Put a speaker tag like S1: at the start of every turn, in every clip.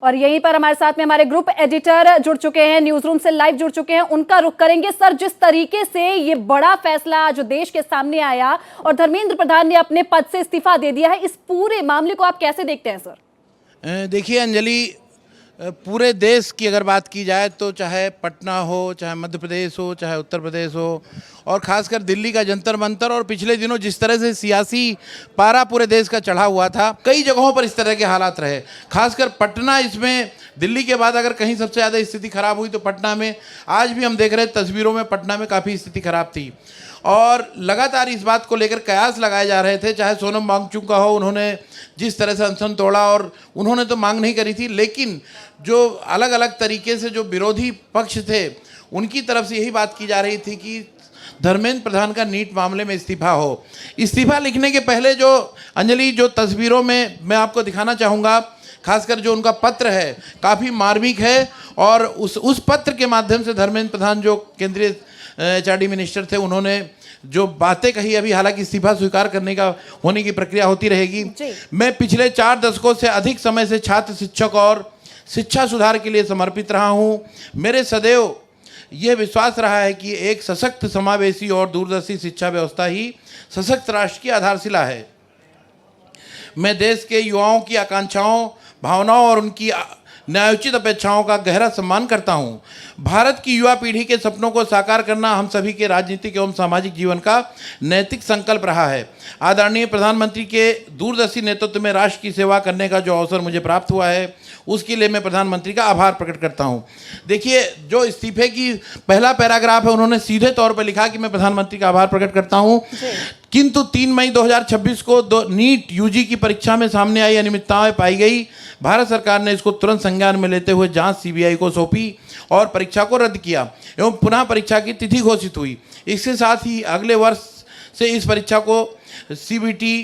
S1: और यहीं पर हमारे साथ में हमारे ग्रुप एडिटर जुड़ चुके हैं, न्यूज रूम से लाइव जुड़ चुके हैं, उनका रुख करेंगे। सर, जिस तरीके से ये बड़ा फैसला जो देश के सामने आया और धर्मेंद्र प्रधान ने अपने पद से इस्तीफा दे दिया है, इस पूरे मामले को आप कैसे देखते हैं सर?
S2: देखिए अंजलि, पूरे देश की अगर बात की जाए तो चाहे पटना हो, चाहे मध्य प्रदेश हो, चाहे उत्तर प्रदेश हो, और ख़ासकर दिल्ली का जंतर मंतर, और पिछले दिनों जिस तरह से सियासी पारा पूरे देश का चढ़ा हुआ था, कई जगहों पर इस तरह के हालात रहे। खासकर पटना, इसमें दिल्ली के बाद अगर कहीं सबसे ज़्यादा स्थिति खराब हुई तो पटना में। आज भी हम देख रहे तस्वीरों में पटना में काफ़ी स्थिति खराब थी, और लगातार इस बात को लेकर कयास लगाए जा रहे थे। चाहे सोनम वांगचुक का हो, उन्होंने जिस तरह से अनशन तोड़ा, और उन्होंने तो मांग नहीं करी थी, लेकिन जो अलग अलग तरीके से जो विरोधी पक्ष थे उनकी तरफ से यही बात की जा रही थी कि धर्मेंद्र प्रधान का नीट मामले में इस्तीफा हो। इस्तीफा लिखने के पहले जो अंजलि, जो तस्वीरोरों में मैं आपको दिखाना चाहूँगा, खासकर जो उनका पत्र है काफ़ी मार्मिक है, और उस पत्र के माध्यम से धर्मेंद्र प्रधान जो केंद्रीय HRD मिनिस्टर थे, उन्होंने जो बातें कही, अभी हालांकि इस्तीफा स्वीकार करने का होने की प्रक्रिया होती रहेगी। मैं पिछले 4 दशकों से अधिक समय से छात्र, शिक्षक और शिक्षा सुधार के लिए समर्पित रहा हूँ। मेरे सदैव यह विश्वास रहा है कि एक सशक्त, समावेशी और दूरदर्शी शिक्षा व्यवस्था ही सशक्त राष्ट्र की आधारशिला है। मैं देश के युवाओं की आकांक्षाओं, भावनाओं और उनकी न्यायोचित अपेक्षाओं का गहरा सम्मान करता हूं। भारत की युवा पीढ़ी के सपनों को साकार करना हम सभी के राजनीतिक एवं सामाजिक जीवन का नैतिक संकल्प रहा है। आदरणीय प्रधानमंत्री के दूरदर्शी नेतृत्व में राष्ट्र की सेवा करने का जो अवसर मुझे प्राप्त हुआ है, उसके लिए मैं प्रधानमंत्री का आभार प्रकट करता हूं। देखिए, जो इस्तीफे की पहला पैराग्राफ है, उन्होंने सीधे तौर पर लिखा कि मैं प्रधानमंत्री का आभार प्रकट करता हूं, किंतु 3 मई 2026 को नीट UG की परीक्षा में सामने आई अनियमितताएं पाई गई। भारत सरकार ने इसको तुरंत संज्ञान में लेते हुए जांच CBI को सौंपी और परीक्षा को रद्द किया एवं पुनः परीक्षा की तिथि घोषित हुई। इसके साथ ही अगले वर्ष से इस परीक्षा को CBT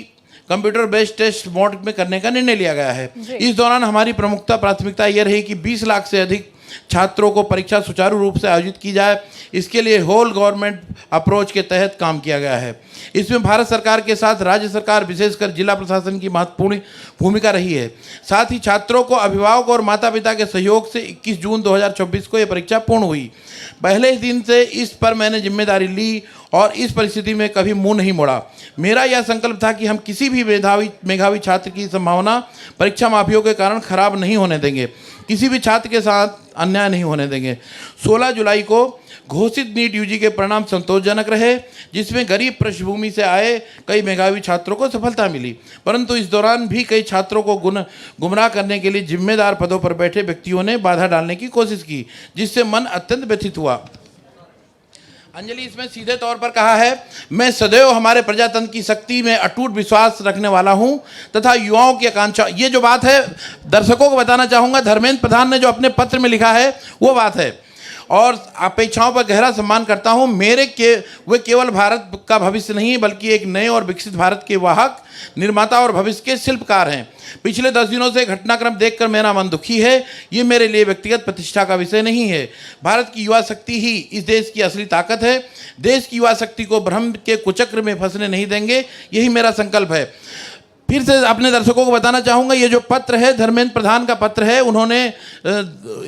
S2: computer based test mode में करने का निर्णय लिया गया है। इस दौरान हमारी प्राथमिकता यह रही कि 20 लाख से अधिक छात्रों को परीक्षा सुचारू रूप से आयोजित की जाए। इसके लिए होल गवर्नमेंट अप्रोच के तहत काम किया गया है। इसमें भारत सरकार के साथ राज्य सरकार, विशेषकर जिला प्रशासन की महत्वपूर्ण भूमिका रही है। साथ ही छात्रों को, अभिभावकों और माता पिता के सहयोग से 21 जून 2024 को यह परीक्षा पूर्ण हुई। पहले ही दिन से इस पर मैंने जिम्मेदारी ली और इस परिस्थिति में कभी मुंह नहीं मोड़ा। मेरा यह संकल्प था कि हम किसी भी मेधावी छात्र की संभावना परीक्षा माफियों के कारण खराब नहीं होने देंगे, किसी भी छात्र के साथ अन्याय नहीं होने देंगे। 16 जुलाई को घोषित नीट UG के परिणाम संतोषजनक रहे, जिसमें गरीब पृष्ठभूमि से आए कई मेधावी छात्रों को सफलता मिली, परंतु इस दौरान भी कई छात्रों को गुमराह करने के लिए जिम्मेदार पदों पर बैठे व्यक्तियों ने बाधा डालने की कोशिश की, जिससे मन अत्यंत व्यथित हुआ। अंजलि, इसमें सीधे तौर पर कहा है, मैं सदैव हमारे प्रजातंत्र की शक्ति में अटूट विश्वास रखने वाला हूं तथा युवाओं की आकांक्षा, ये जो बात है दर्शकों को बताना चाहूँगा, धर्मेंद्र प्रधान ने जो अपने पत्र में लिखा है वो बात है, और अपेक्षाओं पर गहरा सम्मान करता हूं। वे केवल भारत का भविष्य नहीं, बल्कि एक नए और विकसित भारत के वाहक, निर्माता और भविष्य के शिल्पकार हैं। पिछले 10 दिनों से घटनाक्रम देखकर मेरा मन दुखी है। ये मेरे लिए व्यक्तिगत प्रतिष्ठा का विषय नहीं है। भारत की युवा शक्ति ही इस देश की असली ताकत है। देश की युवा शक्ति को भ्रम के कुचक्र में फंसने नहीं देंगे, यही मेरा संकल्प है। फिर से अपने दर्शकों को बताना चाहूँगा, ये जो पत्र है धर्मेंद्र प्रधान का पत्र है, उन्होंने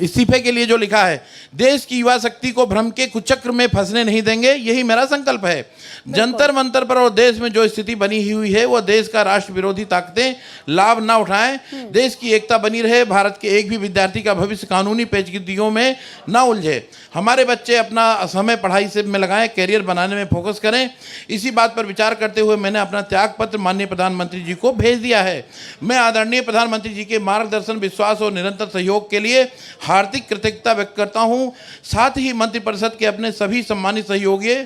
S2: इस्तीफे के लिए जो लिखा है, देश की युवा शक्ति को भ्रम के कुचक्र में फंसने नहीं देंगे, यही मेरा संकल्प है। जंतर मंतर पर और देश में जो स्थिति बनी हुई है, वो देश का राष्ट्र विरोधी ताकतें लाभ ना उठाएं, देश की एकता बनी रहे, भारत के एक भी विद्यार्थी का भविष्य कानूनी पेचीदगियों में ना उलझे। हमारे बच्चे अपना समय पढ़ाई से में लगाएं, कैरियर बनाने में फोकस करें। इसी बात पर विचार करते हुए मैंने अपना त्याग पत्र माननीय प्रधानमंत्री जी को भेज दिया है। मैं आदरणीय प्रधानमंत्री जी के मार्गदर्शन, विश्वास और निरंतर सहयोग के लिए हार्दिक कृतज्ञता व्यक्त करता हूं। साथ ही मंत्रिपरिषद के अपने सभी सम्मानित सहयोगी,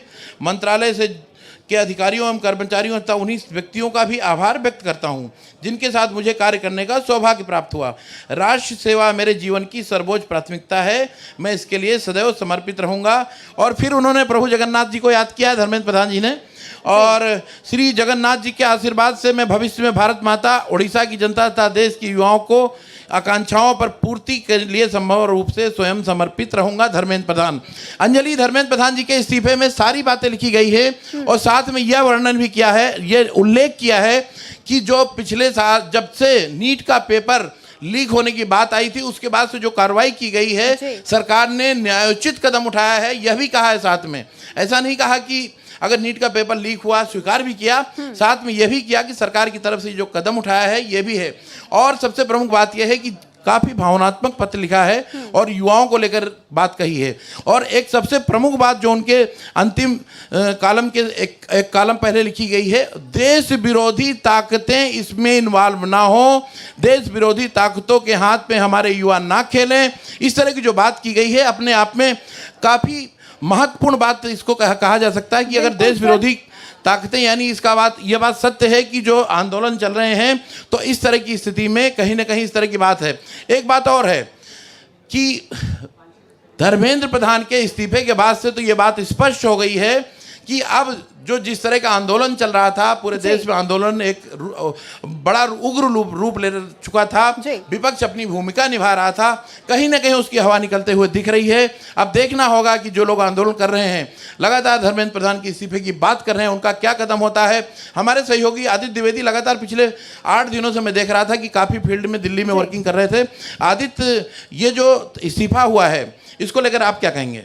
S2: मंत्रालय से के अधिकारियों एवं कर्मचारियों तथा उन्हीं व्यक्तियों का भी आभार व्यक्त करता हूं, जिनके साथ मुझे कार्य करने का सौभाग्य प्राप्त हुआ। राष्ट्र सेवा मेरे जीवन की सर्वोच्च प्राथमिकता है, मैं इसके लिए सदैव समर्पित रहूंगा। और फिर उन्होंने प्रभु जगन्नाथ जी को याद किया, धर्मेंद्र प्रधान जी ने, और श्री जगन्नाथ जी के आशीर्वाद से मैं भविष्य में भारत माता, उड़ीसा की जनता तथा देश के युवाओं को आकांक्षाओं पर पूर्ति के लिए संभव रूप से स्वयं समर्पित रहूंगा। धर्मेंद्र प्रधान। अंजलि, धर्मेंद्र प्रधान जी के इस्तीफे में सारी बातें लिखी गई है और साथ में यह वर्णन भी किया है, यह उल्लेख किया है कि जो पिछले साल जब से नीट का पेपर लीक होने की बात आई थी, उसके बाद से जो कार्रवाई की गई है, सरकार ने न्यायोचित कदम उठाया है, यह भी कहा है साथ में। ऐसा नहीं कहा कि अगर नीट का पेपर लीक हुआ, स्वीकार भी किया, साथ में यह भी किया कि सरकार की तरफ से जो कदम उठाया है यह भी है। और सबसे प्रमुख बात यह है कि काफी भावनात्मक पत्र लिखा है और युवाओं को लेकर बात कही है। और एक सबसे प्रमुख बात जो उनके अंतिम कॉलम के एक कॉलम पहले लिखी गई है, देश विरोधी ताकतें इसमें इन्वॉल्व ना हो, देश विरोधी ताकतों के हाथ में हमारे युवा ना खेलें। इस तरह की जो बात की गई है अपने आप में काफी महत्वपूर्ण बात इसको कहा जा सकता है कि अगर देश विरोधी ताकतें, यानी यह बात सत्य है कि जो आंदोलन चल रहे हैं तो इस तरह की स्थिति में कहीं ना कहीं इस तरह की बात है। एक बात और है कि धर्मेंद्र प्रधान के इस्तीफे के बाद से तो ये बात स्पष्ट हो गई है कि अब जो जिस तरह का आंदोलन चल रहा था, पूरे देश में आंदोलन एक बड़ा उग्र रूप ले चुका था, विपक्ष अपनी भूमिका निभा रहा था, कहीं ना कहीं उसकी हवा निकलते हुए दिख रही है। अब देखना होगा कि जो लोग आंदोलन कर रहे हैं, लगातार धर्मेंद्र प्रधान के इस्तीफे की बात कर रहे हैं, उनका क्या कदम होता है। हमारे सहयोगी आदित्य द्विवेदी लगातार पिछले 8 दिनों से मैं देख रहा था कि काफ़ी फील्ड में दिल्ली में वर्किंग कर रहे थे। आदित्य, ये जो इस्तीफा हुआ है इसको लेकर आप क्या कहेंगे?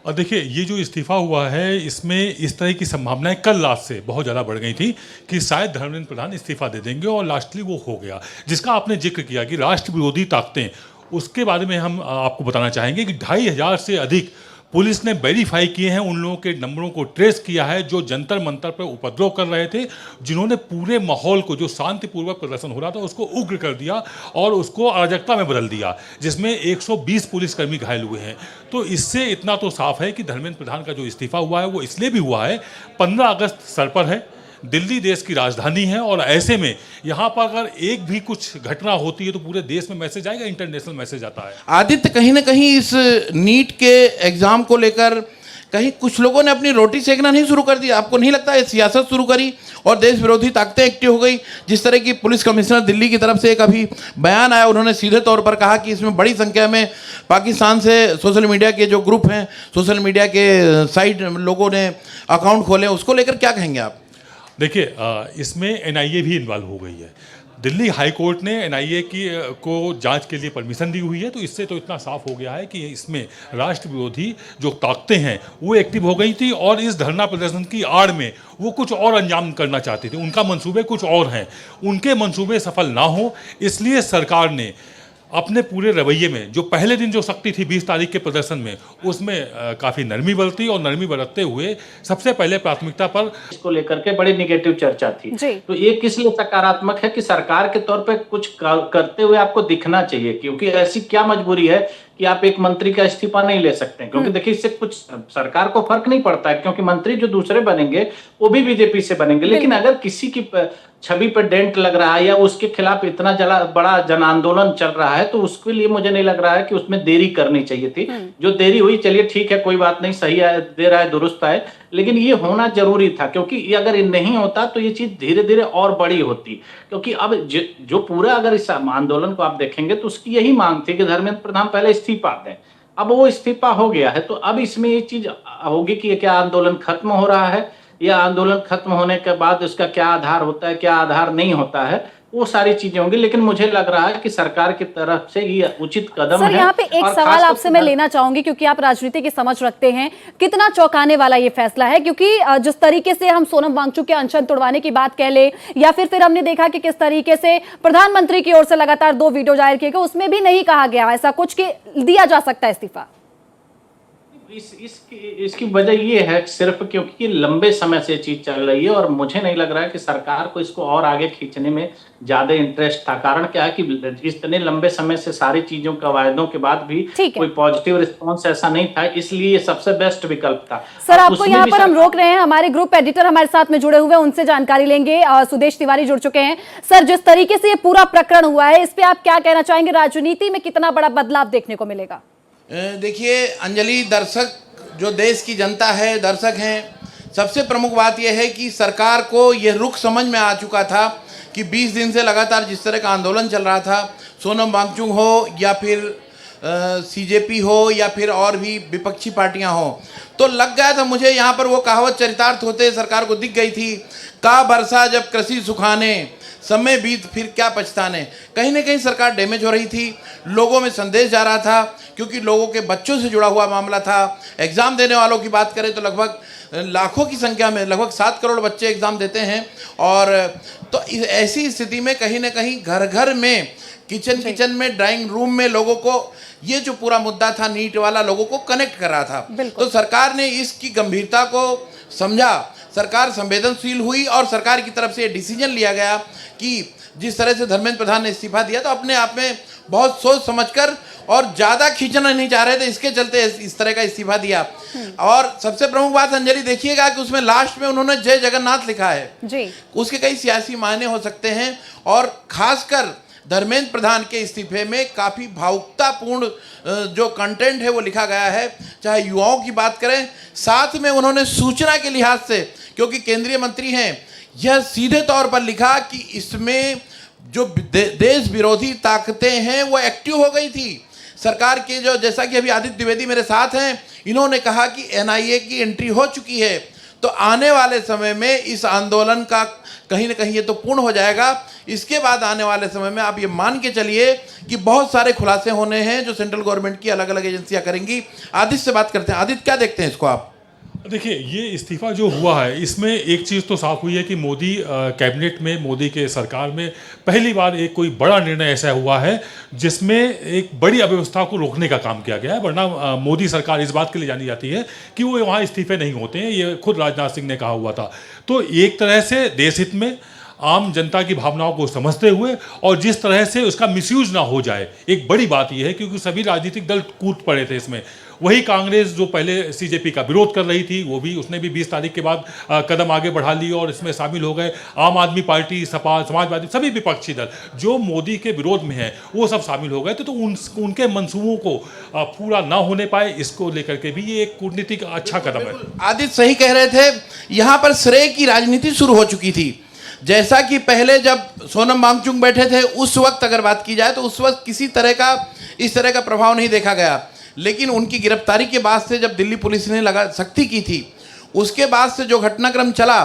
S3: और देखिए, ये जो इस्तीफा हुआ है इसमें इस तरह की संभावनाएं कल रात से बहुत ज़्यादा बढ़ गई थी कि शायद धर्मेंद्र प्रधान इस्तीफा दे देंगे, और लास्टली वो हो गया। जिसका आपने जिक्र किया कि राष्ट्र विरोधी ताकतें, उसके बारे में हम आपको बताना चाहेंगे कि 2500 से अधिक पुलिस ने वेरीफाई किए हैं, उन लोगों के नंबरों को ट्रेस किया है जो जंतर मंतर पर उपद्रव कर रहे थे, जिन्होंने पूरे माहौल को, जो शांतिपूर्वक प्रदर्शन हो रहा था, उसको उग्र कर दिया और उसको अराजकता में बदल दिया, जिसमें 120 पुलिसकर्मी घायल हुए हैं। तो इससे इतना तो साफ है कि धर्मेंद्र प्रधान का जो इस्तीफा हुआ है वो इसलिए भी हुआ है, 15 अगस्त सर पर है, दिल्ली देश की राजधानी है, और ऐसे में यहाँ पर अगर एक भी कुछ घटना होती है तो पूरे देश में मैसेज आएगा, इंटरनेशनल मैसेज आता है।
S2: आदित्य, कहीं ना कहीं इस नीट के एग्जाम को लेकर कहीं कुछ लोगों ने अपनी रोटी सेकना नहीं शुरू कर दिया? आपको नहीं लगता है सियासत शुरू करी और देश विरोधी ताकतें एक्टिव हो गई? जिस तरह की पुलिस कमिश्नर दिल्ली की तरफ से एक अभी बयान आया, उन्होंने सीधे तौर पर कहा कि इसमें बड़ी संख्या में पाकिस्तान से सोशल मीडिया के जो ग्रुप हैं, सोशल मीडिया के साइट लोगों ने अकाउंट खोले, उसको लेकर क्या कहेंगे आप?
S3: देखिए, इसमें एनआईए भी इन्वॉल्व हो गई है। दिल्ली हाई कोर्ट ने एनआईए को जांच के लिए परमिशन दी हुई है, तो इससे तो इतना साफ हो गया है कि इसमें राष्ट्र विरोधी जो ताकतें हैं वो एक्टिव हो गई थी, और इस धरना प्रदर्शन की आड़ में वो कुछ और अंजाम करना चाहती थी। उनका मंसूबे कुछ और हैं, उनके मंसूबे सफल ना हो इसलिए सरकार ने अपने पूरे रवैये में, जो पहले दिन जो सख्ती थी 20 तारीख के प्रदर्शन में, उसमें काफ़ी नरमी बरती, और नरमी बरतते हुए सबसे पहले प्राथमिकता पर
S4: इसको लेकर के बड़ी निगेटिव चर्चा थी। तो ये किस लिए सकारात्मक है कि सरकार के तौर पे कुछ करते हुए आपको दिखना चाहिए, क्योंकि ऐसी क्या मजबूरी है कि आप एक मंत्री का इस्तीफा नहीं ले सकते, क्योंकि देखिए इससे कुछ सरकार को फर्क नहीं पड़ता है, क्योंकि मंत्री जो दूसरे बनेंगे वो भी बीजेपी से बनेंगे। लेकिन अगर किसी की छवि पर डेंट लग रहा है या उसके खिलाफ इतना बड़ा जन आंदोलन चल रहा है, तो उसके लिए मुझे नहीं लग रहा है कि उसमें देरी करनी चाहिए थी। जो देरी हुई, चलिए ठीक है, कोई बात नहीं, सही है, दे रहा है, दुरुस्त है, लेकिन ये होना जरूरी था, क्योंकि ये अगर ये नहीं होता तो ये चीज धीरे धीरे और बड़ी होती। क्योंकि अब जो पूरा अगर इस आंदोलन को आप देखेंगे तो उसकी यही मांग थी कि धर्मेंद्र प्रधान पहले इस्तीफा दें। अब वो इस्तीफा हो गया है, तो अब इसमें ये चीज होगी कि क्या आंदोलन खत्म हो रहा है, या आंदोलन खत्म होने के बाद उसका क्या आधार होता है, क्या आधार नहीं होता है, वो सारी चीजें होंगी। लेकिन मुझे लग रहा है कि सरकार की तरफ से ये उचित कदम है।
S1: सर, यहाँ पे एक सवाल आपसे मैं लेना चाहूंगी, क्योंकि आप राजनीति की समझ रखते हैं, कितना चौंकाने वाला ये फैसला है? क्योंकि जिस तरीके से हम सोनम वांगचुक के अनशन तोड़वाने की बात कह ले, या फिर हमने देखा कि किस तरीके से प्रधानमंत्री की ओर से लगातार 2 वीडियो जाहिर किए गए, उसमें भी नहीं कहा गया ऐसा कुछ कि दिया जा सकता है इस्तीफा।
S4: इसकी वजह ये है सिर्फ क्योंकि लंबे समय से चीज चल रही है, और मुझे नहीं लग रहा है कि सरकार को इसको और आगे खींचने में ज्यादा इंटरेस्ट था। कारण क्या है कि इतने लंबे समय से सारी चीजों के वायदों के बाद भी कोई पॉजिटिव रिस्पांस ऐसा नहीं था, इसलिए ये सबसे बेस्ट विकल्प था।
S1: सर, आपको यहाँ पर हम रोक रहे हैं, हमारे ग्रुप एडिटर हमारे साथ में जुड़े हुए हैं, उनसे जानकारी लेंगे। सुदेश तिवारी जुड़ चुके हैं। सर, जिस तरीके से ये पूरा प्रकरण हुआ है, इस पे आप क्या कहना चाहेंगे? राजनीति में कितना बड़ा बदलाव देखने को मिलेगा?
S2: देखिए अंजलि, दर्शक जो देश की जनता है, दर्शक हैं, सबसे प्रमुख बात यह है कि सरकार को यह रुख समझ में आ चुका था कि 20 दिन से लगातार जिस तरह का आंदोलन चल रहा था, सोनम वांगचुक हो या फिर सीजेपी हो या फिर और भी विपक्षी पार्टियां हो, तो लग गया था मुझे यहाँ पर वो कहावत चरितार्थ होते सरकार को दिख गई थी, का बरसा जब कृषि सुखाने, समय बीत फिर क्या पछताने। कहीं ना कहीं सरकार डैमेज हो रही थी, लोगों में संदेश जा रहा था, क्योंकि लोगों के बच्चों से जुड़ा हुआ मामला था। एग्ज़ाम देने वालों की बात करें तो लगभग लाखों की संख्या में, लगभग 7 करोड़ बच्चे एग्ज़ाम देते हैं। और तो ऐसी स्थिति में कहीं ना कहीं घर घर में, किचन में, ड्राइंग रूम में लोगों को ये जो पूरा मुद्दा था नीट वाला, लोगों को कनेक्ट कर रहा था। तो सरकार ने इसकी गंभीरता को समझा, सरकार संवेदनशील हुई और सरकार की तरफ से ये डिसीजन लिया गया कि जिस तरह से धर्मेंद्र प्रधान ने इस्तीफा दिया, तो अपने आप में बहुत सोच समझकर और ज़्यादा खींचना नहीं चाह रहे थे, इसके चलते इस तरह का इस्तीफा दिया। और सबसे प्रमुख बात अंजलि देखिएगा कि उसमें लास्ट में उन्होंने जय जगन्नाथ लिखा है जी। उसके कई सियासी मायने हो सकते हैं, और खासकर धर्मेंद्र प्रधान के इस्तीफे में काफ़ी भावुकतापूर्ण जो कंटेंट है वो लिखा गया है। चाहे युवाओं की बात करें, साथ में उन्होंने सूचना के लिहाज से, क्योंकि केंद्रीय मंत्री हैं, यह सीधे तौर पर लिखा कि इसमें जो देश विरोधी ताकतें हैं वो एक्टिव हो गई थी। सरकार के जो, जैसा कि अभी आदित्य द्विवेदी मेरे साथ हैं, इन्होंने कहा कि एनआईए की एंट्री हो चुकी है। तो आने वाले समय में इस आंदोलन का कहीं ना कहीं ये तो पूर्ण हो जाएगा। इसके बाद आने वाले समय में आप ये मान के चलिए कि बहुत सारे खुलासे होने हैं जो सेंट्रल गवर्नमेंट की अलग अलग एजेंसियां करेंगी। आदित्य से बात करते हैं। आदित्य, क्या देखते हैं इसको आप?
S3: देखिए, ये इस्तीफा जो हुआ है, इसमें एक चीज़ तो साफ हुई है कि मोदी कैबिनेट में, मोदी के सरकार में पहली बार एक कोई बड़ा निर्णय ऐसा हुआ है जिसमें एक बड़ी अव्यवस्था को रोकने का काम किया गया है। वरना मोदी सरकार इस बात के लिए जानी जाती है कि वो वहाँ इस्तीफे नहीं होते हैं, ये खुद राजनाथ सिंह ने कहा हुआ था। तो एक तरह से देश हित में, आम जनता की भावनाओं को समझते हुए, और जिस तरह से उसका मिसयूज ना हो जाए, एक बड़ी बात यह है, क्योंकि सभी राजनीतिक दल कूद पड़े थे इसमें। वही कांग्रेस जो पहले सीजेपी का विरोध कर रही थी, वो भी, उसने भी 20 तारीख के बाद कदम आगे बढ़ा ली और इसमें शामिल हो गए। आम आदमी पार्टी, सपा, समाजवादी, सभी विपक्षी दल जो मोदी के विरोध में हैं, वो सब शामिल हो गए थे। तो उनके मंसूबों को पूरा ना होने पाए, इसको लेकर के भी ये एक कूटनीतिक अच्छा कदम है।
S2: आदित्य सही कह रहे थे, यहाँ पर श्रेय की राजनीति शुरू हो चुकी थी। जैसा कि पहले जब सोनम वांगचुक बैठे थे, उस वक्त अगर बात की जाए तो उस वक्त किसी तरह का, इस तरह का प्रभाव नहीं देखा गया। लेकिन उनकी गिरफ्तारी के बाद से, जब दिल्ली पुलिस ने लगा सख्ती की थी, उसके बाद से जो घटनाक्रम चला,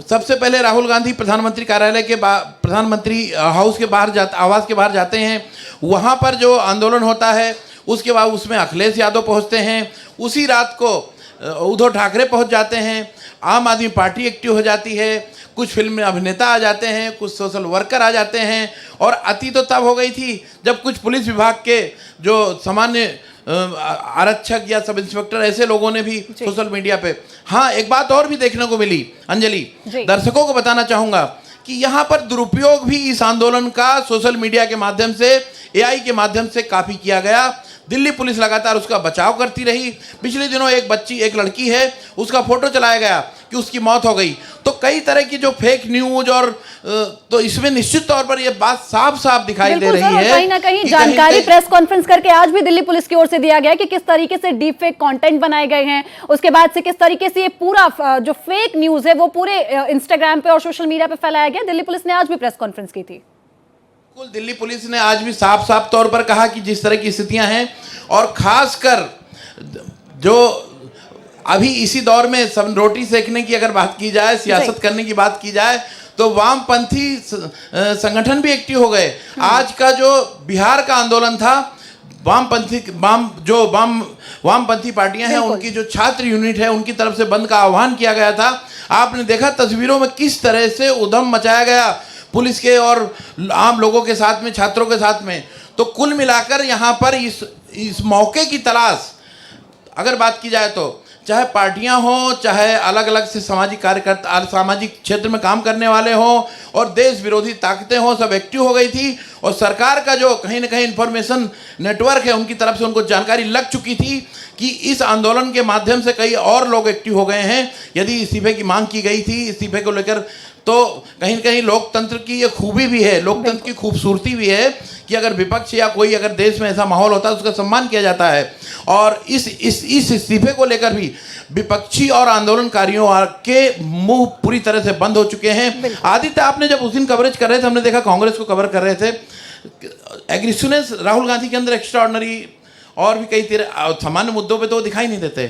S2: सबसे पहले राहुल गांधी प्रधानमंत्री कार्यालय के प्रधानमंत्री हाउस के बाहर आवास के बाहर जाते हैं, वहाँ पर जो आंदोलन होता है, उसके बाद उसमें अखिलेश यादव पहुँचते हैं। उसी रात को उद्धव ठाकरे पहुँच जाते हैं, आम आदमी पार्टी एक्टिव हो जाती है, कुछ फिल्म अभिनेता आ जाते हैं, कुछ सोशल वर्कर आ जाते हैं। और अति तो तब हो गई थी जब कुछ पुलिस विभाग के जो सामान्य आरक्षक या सब इंस्पेक्टर, ऐसे लोगों ने भी सोशल मीडिया पे। हाँ, एक बात और भी देखने को मिली अंजलि, दर्शकों को बताना चाहूँगा कि यहाँ पर दुरुपयोग भी इस आंदोलन का सोशल मीडिया के माध्यम से, एआई के माध्यम से काफ़ी किया गया। दिल्ली पुलिस लगातार उसका बचाव करती रही। पिछले दिनों एक लड़की है, उसका फोटो चलाया गया कि उसकी मौत हो गई। तो कई तरह की जो फेक न्यूज, और तो इसमें निश्चित तौर पर यह बात साफ साफ दिखाई दे रही है।
S1: कहीं ना कहीं जानकारी प्रेस कॉन्फ्रेंस करके आज भी दिल्ली पुलिस की ओर से दिया गया कि किस तरीके से डीप फेक कंटेंट बनाए गए हैं, उसके बाद से किस तरीके से ये पूरा जो फेक न्यूज है वो पूरे इंस्टाग्राम पे और सोशल मीडिया पे फैलाया गया। दिल्ली पुलिस ने आज भी प्रेस कॉन्फ्रेंस की थी।
S2: दिल्ली पुलिस ने आज भी साफ साफ तौर पर कहा कि जिस तरह की स्थितियां हैं, और खासकर जो अभी इसी दौर में सब रोटी सेकने की अगर बात की जाए, सियासत करने की बात की जाए, तो वामपंथी संगठन भी एक्टिव हो गए। आज का जो बिहार का आंदोलन था, वामपंथी पार्टियां हैं, उनकी जो छात्र यूनिट है, उनकी तरफ से बंद का आह्वान किया गया था। आपने देखा तस्वीरों में किस तरह से उधम मचाया गया पुलिस के और आम लोगों के साथ में, छात्रों के साथ में। तो कुल मिलाकर यहाँ पर इस मौके की तलाश अगर बात की जाए तो, चाहे पार्टियां हों, चाहे अलग अलग से सामाजिक कार्यकर्ता, सामाजिक क्षेत्र में काम करने वाले हों, और देश विरोधी ताकतें हों, सब एक्टिव हो गई थी। और सरकार का जो कहीं ना कहीं इंफॉर्मेशन नेटवर्क है, उनकी तरफ से उनको जानकारी लग चुकी थी कि इस आंदोलन के माध्यम से कई और लोग एक्टिव हो गए हैं। यदि इस्तीफे की मांग की गई थी, इस्तीफे को लेकर, तो कहीं ना कहीं लोकतंत्र की ये खूबी भी है, लोकतंत्र की खूबसूरती भी है कि अगर विपक्ष या कोई अगर देश में ऐसा माहौल होता है, उसका सम्मान किया जाता है। और इस इस्तीफे को लेकर भी विपक्षी और आंदोलनकारियों के मुंह पूरी तरह से बंद हो चुके हैं। आदित्य, आपने जब उस दिन कवरेज कर रहे थे, हमने देखा कांग्रेस को कवर कर रहे थे, एग्रेसिवनेस राहुल गांधी के अंदर एक्स्ट्राऑर्डिनरी, और भी कई सामान्य मुद्दों पे तो दिखाई नहीं देते।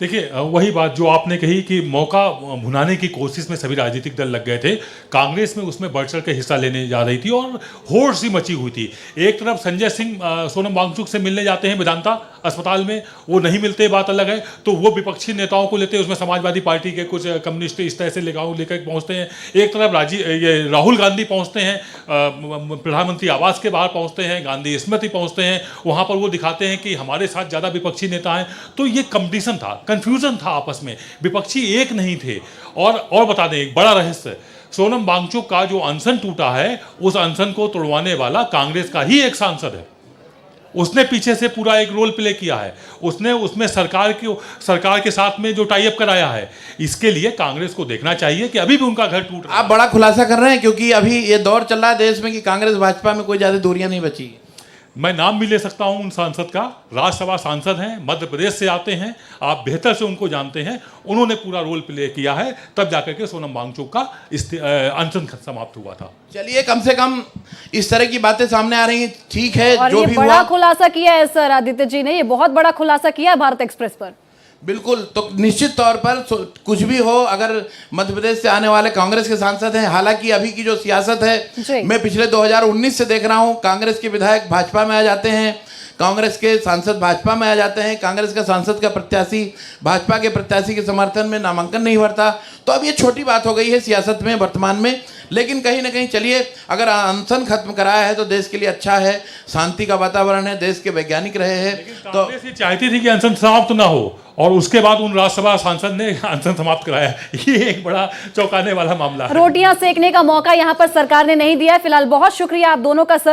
S3: देखिए वही बात जो आपने कही कि मौका भुनाने की कोशिश में सभी राजनीतिक दल लग गए थे। कांग्रेस में उसमें बढ़ चढ़ के हिस्सा लेने जा रही थी और होड़ सी मची हुई थी। एक तरफ संजय सिंह सोनम वांगचुक से मिलने जाते हैं वेदांता अस्पताल में, वो नहीं मिलते, बात अलग है, तो वो विपक्षी नेताओं को लेते हैं, उसमें समाजवादी पार्टी के कुछ कम्युनिस्ट इस तरह से लेकर पहुंचते हैं। एक तरफ राहुल गांधी पहुंचते हैं, प्रधानमंत्री आवास के बाहर पहुंचते हैं, गांधी स्मृति पहुंचते हैं, वहां पर वो दिखाते हैं कि हमारे साथ ज़्यादा विपक्षी नेता हैं। तो ये कंपटीशन था, कंफ्यूजन था आपस में, विपक्षी एक नहीं थे। और बता दें एक बड़ा रहस्य, सोनम वांगचुक का जो अनशन टूटा है, उस अनशन को तोड़वाने वाला कांग्रेस का ही एक सांसद है। उसने पीछे से पूरा एक रोल प्ले किया है, उसने उसमें सरकार के साथ में जो टाई अप कराया है। इसके लिए कांग्रेस को देखना चाहिए कि अभी भी उनका घर टूट रहा है।
S2: आप बड़ा खुलासा कर रहे हैं, क्योंकि अभी ये दौर चल रहा है देश में कि कांग्रेस भाजपा में कोई ज्यादा दूरियां नहीं बची।
S3: मैं नाम भी ले सकता हूं उन सांसद का, राज्यसभा सांसद हैं, मध्य प्रदेश से आते हैं, आप बेहतर से उनको जानते हैं। उन्होंने पूरा रोल प्ले किया है, तब जाकर के सोनम वांगचुक का अनशन समाप्त हुआ था।
S2: चलिए, कम से कम इस तरह की बातें सामने आ रही हैं, ठीक है।
S1: और
S2: जो
S1: ये
S2: भी
S1: बड़ा
S2: हुआ,
S1: खुलासा किया है सर आदित्य जी ने, ये बहुत बड़ा खुलासा किया है भारत एक्सप्रेस पर।
S2: बिल्कुल, तो निश्चित तौर पर कुछ भी हो, अगर मध्य प्रदेश से आने वाले कांग्रेस के सांसद हैं, हालांकि अभी की जो सियासत है, मैं पिछले 2019 से देख रहा हूं, कांग्रेस के विधायक भाजपा में आ जाते हैं, कांग्रेस के सांसद भाजपा में आ जाते हैं, कांग्रेस का सांसद का प्रत्याशी भाजपा के प्रत्याशी के समर्थन में नामांकन नहीं भरता। तो अब ये छोटी बात हो गई है सियासत में वर्तमान में, लेकिन कहीं ना कहीं चलिए, अगर अनशन खत्म कराया है तो देश के लिए अच्छा है, शांति का वातावरण है, देश के वैज्ञानिक रहे हैं। तो
S3: कांग्रेस ये चाहती थी कि अनशन समाप्त ना हो, और उसके बाद उन राज्यसभा सांसद ने अनशन समाप्त कराया। ये एक बड़ा चौंकाने वाला मामला है।
S1: रोटियां सेकने का मौका यहां पर सरकार ने नहीं दिया है। फिलहाल बहुत शुक्रिया आप दोनों का सर।